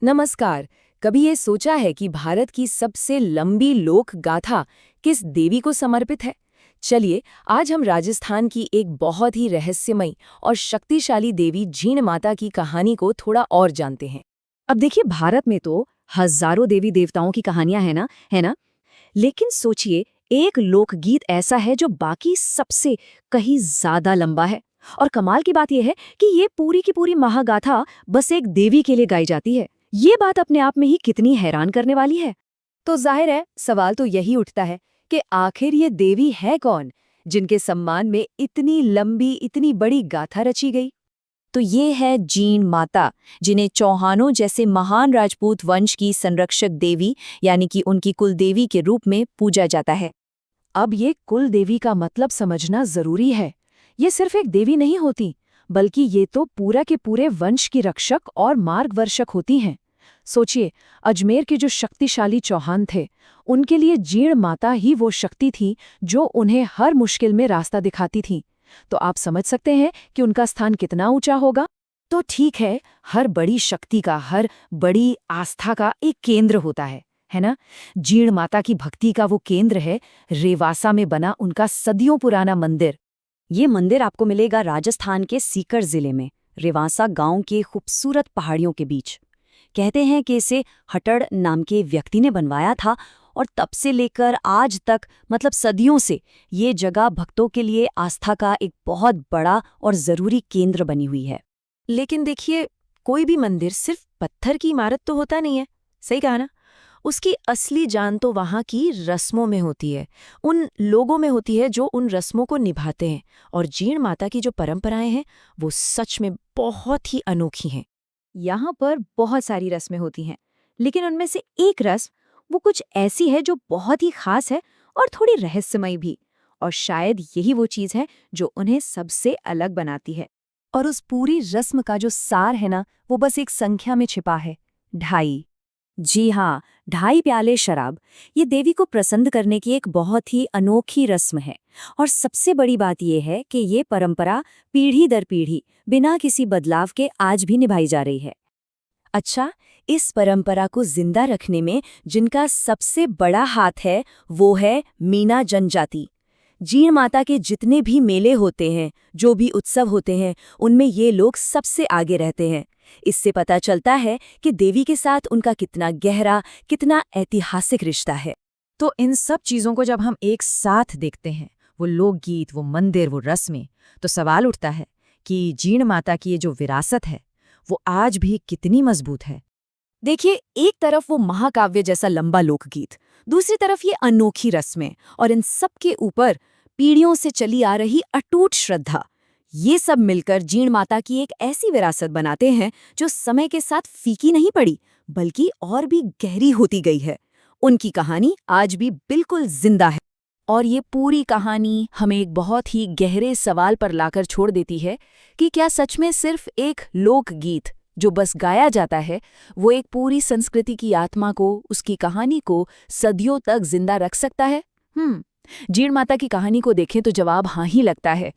नमस्कार। कभी ये सोचा है कि भारत की सबसे लंबी लोक गाथा किस देवी को समर्पित है? चलिए, आज हम राजस्थान की एक बहुत ही रहस्यमयी और शक्तिशाली देवी जीण माता की कहानी को थोड़ा और जानते हैं। अब देखिए, भारत में तो हजारों देवी देवताओं की कहानियां है ना। लेकिन सोचिए, एक लोकगीत ऐसा है जो बाकी सबसे कहीं ज्यादा लंबा है। और कमाल की बात यह है कि ये पूरी की पूरी महागाथा बस एक देवी के लिए गाई जाती है। ये बात अपने आप में ही कितनी हैरान करने वाली है। तो जाहिर है, सवाल तो यही उठता है कि आखिर ये देवी है कौन, जिनके सम्मान में इतनी लंबी, इतनी बड़ी गाथा रची गई? तो ये है जीण माता, जिन्हें चौहानों जैसे महान राजपूत वंश की संरक्षक देवी यानी कि उनकी कुलदेवी के रूप में पूजा जाता है। अब ये कुल देवी का मतलब समझना जरूरी है। ये सिर्फ एक देवी नहीं होती, बल्कि ये तो पूरा के पूरे वंश की रक्षक और मार्गदर्शक होती हैं। सोचिए, अजमेर के जो शक्तिशाली चौहान थे, उनके लिए जीण माता ही वो शक्ति थी जो उन्हें हर मुश्किल में रास्ता दिखाती थी। तो आप समझ सकते हैं कि उनका स्थान कितना ऊंचा होगा। तो ठीक है, हर बड़ी शक्ति का, हर बड़ी आस्था का एक केंद्र होता है ना। जीण माता की भक्ति का वो केंद्र है रेवासा में बना उनका सदियों पुराना मंदिर। ये मंदिर आपको मिलेगा राजस्थान के सीकर जिले में, रेवासा गांव के खूबसूरत पहाड़ियों के बीच। कहते हैं कि इसे हटड़ नाम के व्यक्ति ने बनवाया था, और तब से लेकर आज तक, मतलब सदियों से, ये जगह भक्तों के लिए आस्था का एक बहुत बड़ा और जरूरी केंद्र बनी हुई है। लेकिन देखिए, कोई भी मंदिर सिर्फ पत्थर की इमारत तो होता नहीं है, सही कहा ना? उसकी असली जान तो वहाँ की रस्मों में होती है, उन लोगों में होती है जो उन रस्मों को निभाते हैं। और जीण माता की जो परंपराएं हैं, वो सच में बहुत ही अनोखी हैं। यहाँ पर बहुत सारी रस्में होती हैं, लेकिन उनमें से एक रस्म वो कुछ ऐसी है जो बहुत ही खास है और थोड़ी रहस्यमयी भी। और शायद यही वो चीज़ है जो उन्हें सबसे अलग बनाती है। और उस पूरी रस्म का जो सार है ना, वो बस एक संख्या में छिपा है, 2.5। जी हाँ, 2.5 प्याले शराब ये देवी को प्रसन्न करने की एक बहुत ही अनोखी रस्म है। और सबसे बड़ी बात यह है कि ये परंपरा पीढ़ी दर पीढ़ी बिना किसी बदलाव के आज भी निभाई जा रही है। अच्छा, इस परंपरा को जिंदा रखने में जिनका सबसे बड़ा हाथ है, वो है मीना जनजाति। जीण माता के जितने भी मेले होते हैं, जो भी उत्सव होते हैं, उनमें ये लोग सबसे आगे रहते हैं। इससे पता चलता है कि देवी के साथ उनका कितना गहरा, कितना ऐतिहासिक रिश्ता है। तो इन सब चीज़ों को जब हम एक साथ देखते हैं, वो लोकगीत, वो मंदिर, वो रस्में, तो सवाल उठता है कि जीण माता की ये जो विरासत है, वो आज भी कितनी मजबूत है। देखिए, एक तरफ वो महाकाव्य जैसा लंबा लोकगीत, दूसरी तरफ ये अनोखी रस्में, और इन सब के ऊपर पीढ़ियों से चली आ रही अटूट श्रद्धा। ये सब मिलकर जीण माता की एक ऐसी विरासत बनाते हैं जो समय के साथ फीकी नहीं पड़ी, बल्कि और भी गहरी होती गई है। उनकी कहानी आज भी बिल्कुल जिंदा है। और ये पूरी कहानी हमें एक बहुत ही गहरे सवाल पर लाकर छोड़ देती है कि क्या सच में सिर्फ एक लोकगीत जो बस गाया जाता है, वो एक पूरी संस्कृति की आत्मा को, उसकी कहानी को सदियों तक जिंदा रख सकता है? जीण माता की कहानी को देखें तो जवाब हाँ ही लगता है।